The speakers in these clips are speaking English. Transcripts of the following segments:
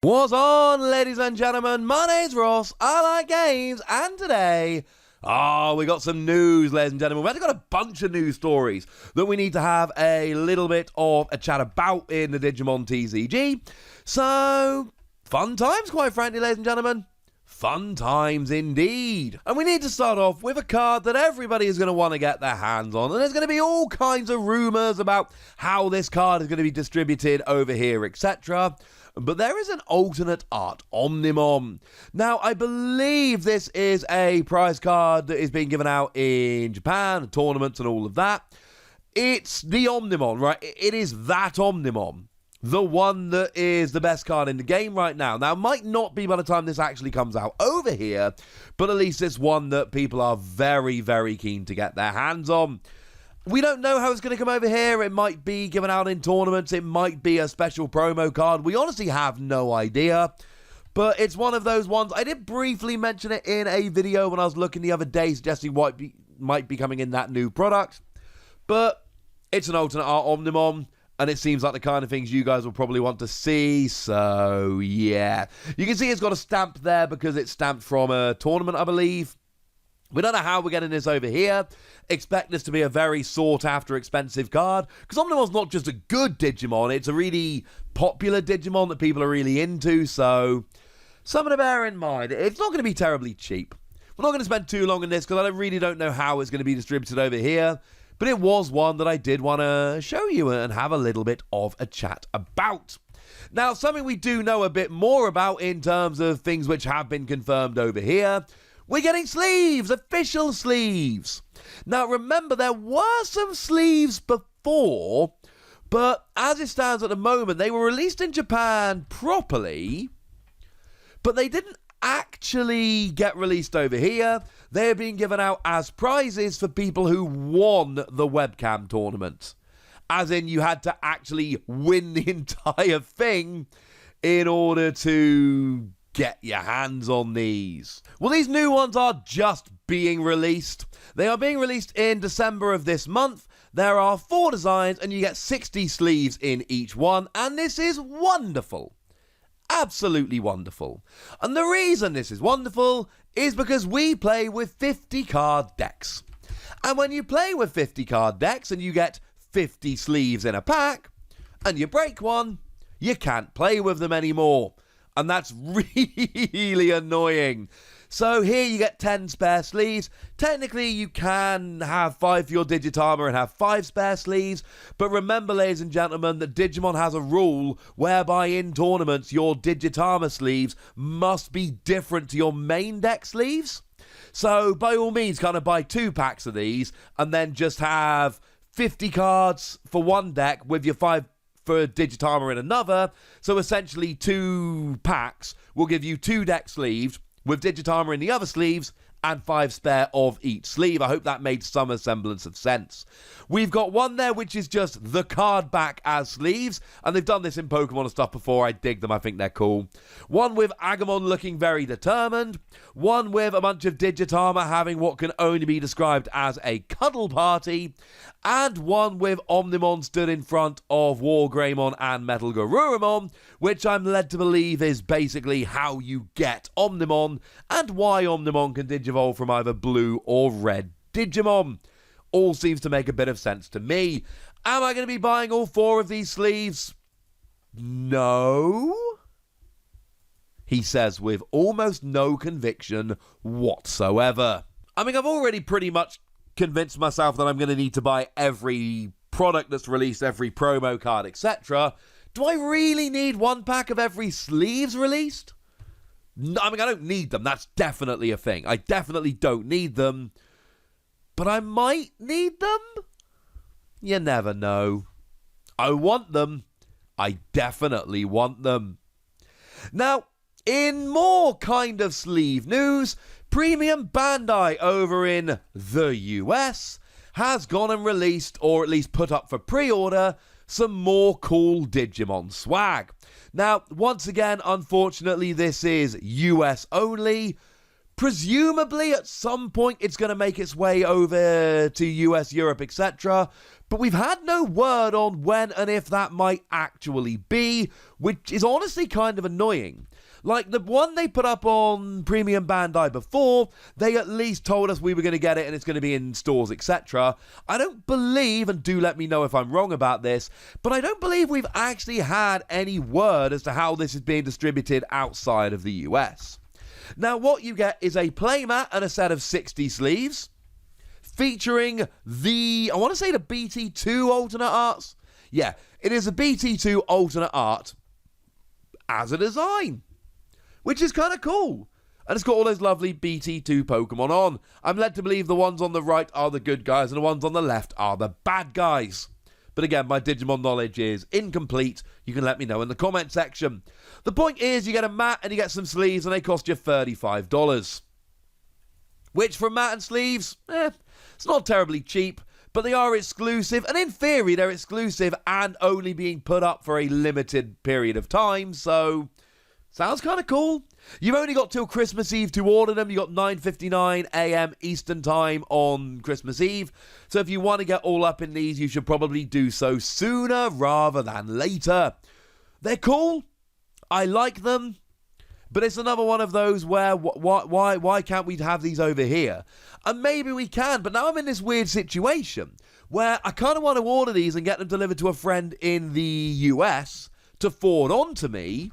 What's on, ladies and gentlemen? My name's Ross, I like games, and today, we got some news, ladies and gentlemen. We've actually got a bunch of news stories that we need to have a little bit of a chat about in the Digimon TCG. So, fun times, quite frankly, ladies and gentlemen. Fun times indeed. And we need to start off with a card that everybody is going to want to get their hands on. And there's going to be all kinds of rumours about how this card is going to be distributed over here, etc. But there is an alternate art Omnimon. Now, I believe this is a prize card that is being given out in Japan, tournaments and all of that. It's the Omnimon, right? It is that Omnimon. The one that is the best card in the game right now. Now, might not be by the time this actually comes out over here, but at least it's one that people are very, very keen to get their hands on. We don't know how it's going to come over here. It might be given out in tournaments. It might be a special promo card. We honestly have no idea. But it's one of those ones. I did briefly mention it in a video when I was looking the other day, suggesting what might be coming in that new product. But it's an alternate art Omnimon. And it seems like the kind of things you guys will probably want to see. So, yeah. You can see it's got a stamp there because it's stamped from a tournament, I believe. We don't know how we're getting this over here. Expect this to be a very sought-after, expensive card. Because Omnimon's not just a good Digimon. It's a really popular Digimon that people are really into. So, something to bear in mind. It's not going to be terribly cheap. We're not going to spend too long on this because I really don't know how it's going to be distributed over here. But it was one that I did want to show you and have a little bit of a chat about. Now, something we do know a bit more about in terms of things which have been confirmed over here. We're getting sleeves, official sleeves. Now, remember, there were some sleeves before, but as it stands at the moment, they were released in Japan properly, but they didn't actually get released over here. They're being given out as prizes for people who won the webcam tournament. As in, you had to actually win the entire thing in order to get your hands on these. Well, these new ones are just being released. They are being released in December of this month. There are 4 designs and you get 60 sleeves in each one, and this is wonderful. Absolutely wonderful. And the reason this is wonderful is because we play with 50 card decks. And when you play with 50 card decks and you get 50 sleeves in a pack and you break one, you can't play with them anymore. And that's really annoying. So here you get 10 spare sleeves. Technically, you can have 5 for your Digitama and have 5 spare sleeves. But remember, ladies and gentlemen, that Digimon has a rule whereby in tournaments, your Digitama sleeves must be different to your main deck sleeves. So by all means, kind of buy 2 packs of these and then just have 50 cards for one deck with your 5 for Digitama in another. So essentially 2 packs will give you 2 deck sleeves with Digitama in the other sleeves and 5 spare of each sleeve. I hope that made some semblance of sense. We've got one there which is just the card back as sleeves, and they've done this in Pokemon and stuff before. I dig them, I think they're cool. One with Agumon looking very determined. One with a bunch of Digitama having what can only be described as a cuddle party. And one with Omnimon stood in front of Wargreymon and Metal Garurumon, which I'm led to believe is basically how you get Omnimon and why Omnimon can digivolve from either blue or red Digimon. All seems to make a bit of sense to me. Am I going to be buying all 4 of these sleeves? No, he says with almost no conviction whatsoever. I mean, I've already pretty much convinced myself that I'm going to need to buy every product that's released, every promo card, etc. Do I really need 1 pack of every sleeves released? No, I mean, I don't need them. That's definitely a thing. I definitely don't need them. But I might need them? You never know. I want them. I definitely want them. Now, in more kind of sleeve news, Premium Bandai over in the US has gone and released, or at least put up for pre-order, some more cool Digimon swag. Now, once again, unfortunately, this is US only, Presumably, at some point, it's going to make its way over to US, Europe, etc. But we've had no word on when and if that might actually be, which is honestly kind of annoying. Like, the one they put up on Premium Bandai before, they at least told us we were going to get it and it's going to be in stores, etc. I don't believe, and do let me know if I'm wrong about this, but I don't believe we've actually had any word as to how this is being distributed outside of the US. Now, what you get is a playmat and a set of 60 sleeves, featuring the, I want to say the BT2 alternate arts. Yeah, it is a BT2 alternate art as a design, which is kind of cool. And it's got all those lovely BT2 Pokemon on. I'm led to believe the ones on the right are the good guys and the ones on the left are the bad guys. But again, my Digimon knowledge is incomplete. You can let me know in the comment section. The point is, you get a mat and you get some sleeves and they cost you $35. Which, for mat and sleeves, it's not terribly cheap, but they are exclusive. And in theory, they're exclusive and only being put up for a limited period of time. So, sounds kind of cool. You've only got till Christmas Eve to order them. You got 9:59 a.m. Eastern Time on Christmas Eve. So if you want to get all up in these, you should probably do so sooner rather than later. They're cool. I like them. But it's another one of those where, why can't we have these over here? And maybe we can, but now I'm in this weird situation where I kind of want to order these and get them delivered to a friend in the US to forward on to me.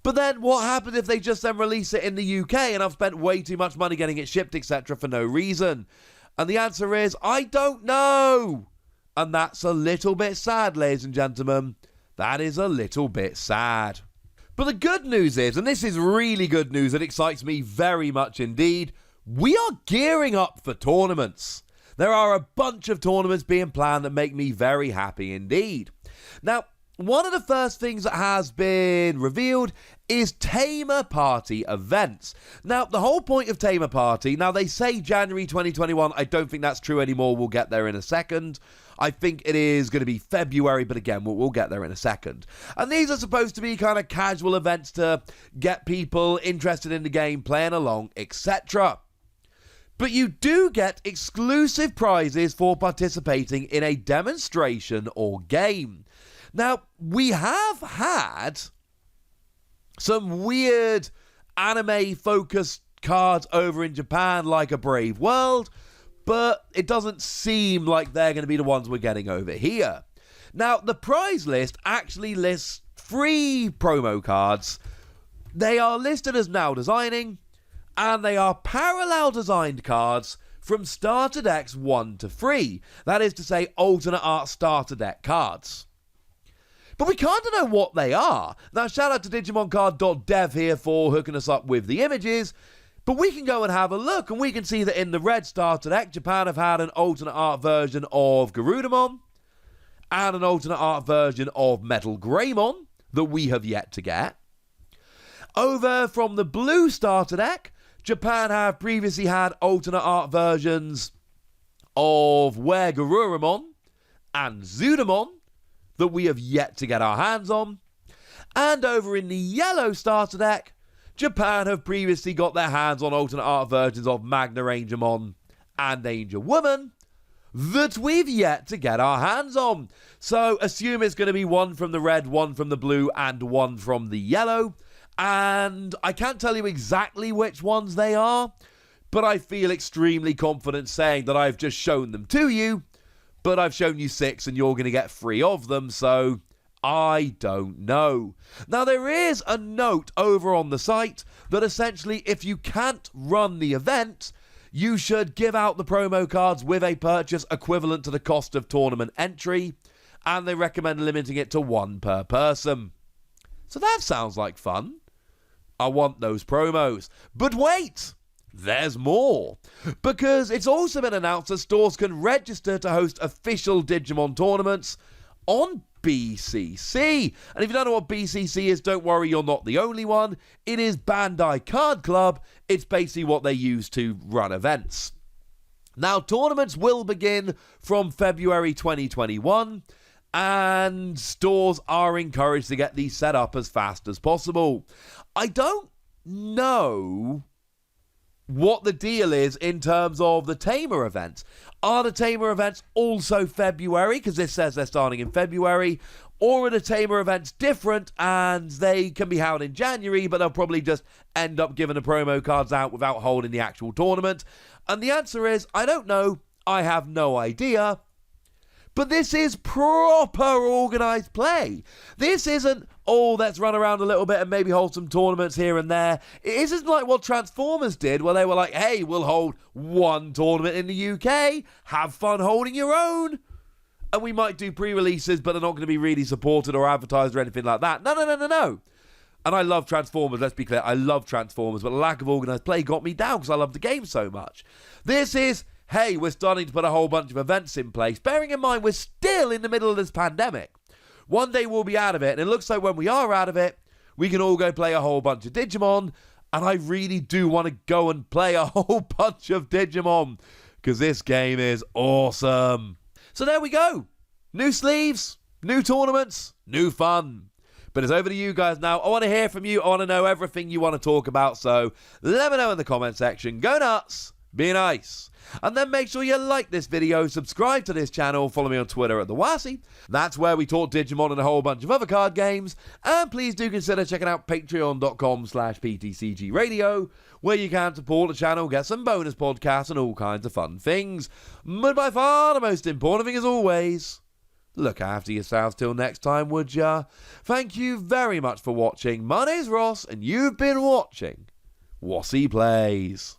But then what happens if they just then release it in the UK and I've spent way too much money getting it shipped, etc. for no reason? And the answer is, I don't know. And that's a little bit sad, ladies and gentlemen. That is a little bit sad. But the good news is, and this is really good news that excites me very much indeed, we are gearing up for tournaments. There are a bunch of tournaments being planned that make me very happy indeed. Now, one of the first things that has been revealed is Tamer Party events. Now, the whole point of Tamer Party, now they say January 2021, I don't think that's true anymore, we'll get there in a second. I think it is going to be February, but again, we'll get there in a second. And these are supposed to be kind of casual events to get people interested in the game, playing along, etc. But you do get exclusive prizes for participating in a demonstration or game. Now, we have had some weird anime-focused cards over in Japan, like A Brave World, but it doesn't seem like they're going to be the ones we're getting over here. Now, the prize list actually lists 3 promo cards. They are listed as now designing, and they are parallel designed cards from starter decks 1 to 3. That is to say, alternate art starter deck cards. But we kind of know what they are. Now, shout out to DigimonCard.dev here for hooking us up with the images. But we can go and have a look, and we can see that in the red starter deck, Japan have had an alternate art version of Garudamon and an alternate art version of Metal Greymon that we have yet to get. Over from the blue starter deck, Japan have previously had alternate art versions of Weregarurumon and Zudamon that we have yet to get our hands on. And over in the yellow starter deck, Japan have previously got their hands on alternate art versions of Magna Angemon and Angel Woman that we've yet to get our hands on. So assume it's going to be one from the red, one from the blue, and one from the yellow. And I can't tell you exactly which ones they are, but I feel extremely confident saying that I've just shown them to you, but I've shown you 6 and you're going to get 3 of them, so I don't know. Now, there is a note over on the site that essentially if you can't run the event, you should give out the promo cards with a purchase equivalent to the cost of tournament entry, and they recommend limiting it to 1 per person. So that sounds like fun. I want those promos. But wait! There's more, because it's also been announced that stores can register to host official Digimon tournaments on BCC. And if you don't know what BCC is, don't worry, you're not the only one. It is Bandai Card Club. It's basically what they use to run events. Now, tournaments will begin from February 2021, and stores are encouraged to get these set up as fast as possible. I don't know what the deal is in terms of the Tamer events. Are the Tamer events also February? Because this says they're starting in February. Or are the Tamer events different and they can be held in January, but they'll probably just end up giving the promo cards out without holding the actual tournament? And the answer is, I don't know. I have no idea. But this is proper organised play. This isn't, oh, let's run around a little bit and maybe hold some tournaments here and there. It isn't like what Transformers did, where they were like, hey, we'll hold one tournament in the UK. Have fun holding your own. And we might do pre-releases, but they're not going to be really supported or advertised or anything like that. No. And I love Transformers, let's be clear. I love Transformers, but the lack of organised play got me down because I love the game so much. This is, hey, we're starting to put a whole bunch of events in place, bearing in mind we're still in the middle of this pandemic. One day we'll be out of it, and it looks like when we are out of it, we can all go play a whole bunch of Digimon, and I really do want to go and play a whole bunch of Digimon, because this game is awesome. So there we go. New sleeves, new tournaments, new fun. But it's over to you guys now. I want to hear from you. I want to know everything you want to talk about. So let me know in the comment section. Go nuts. Be nice. And then make sure you like this video, subscribe to this channel, follow me on Twitter at the Wossy. That's where we talk Digimon and a whole bunch of other card games. And please do consider checking out patreon.com/PTCG Radio, where you can support the channel, get some bonus podcasts and all kinds of fun things. But by far the most important thing as always, look after yourselves till next time, would ya? Thank you very much for watching. My name's Ross, and you've been watching Wossy Plays.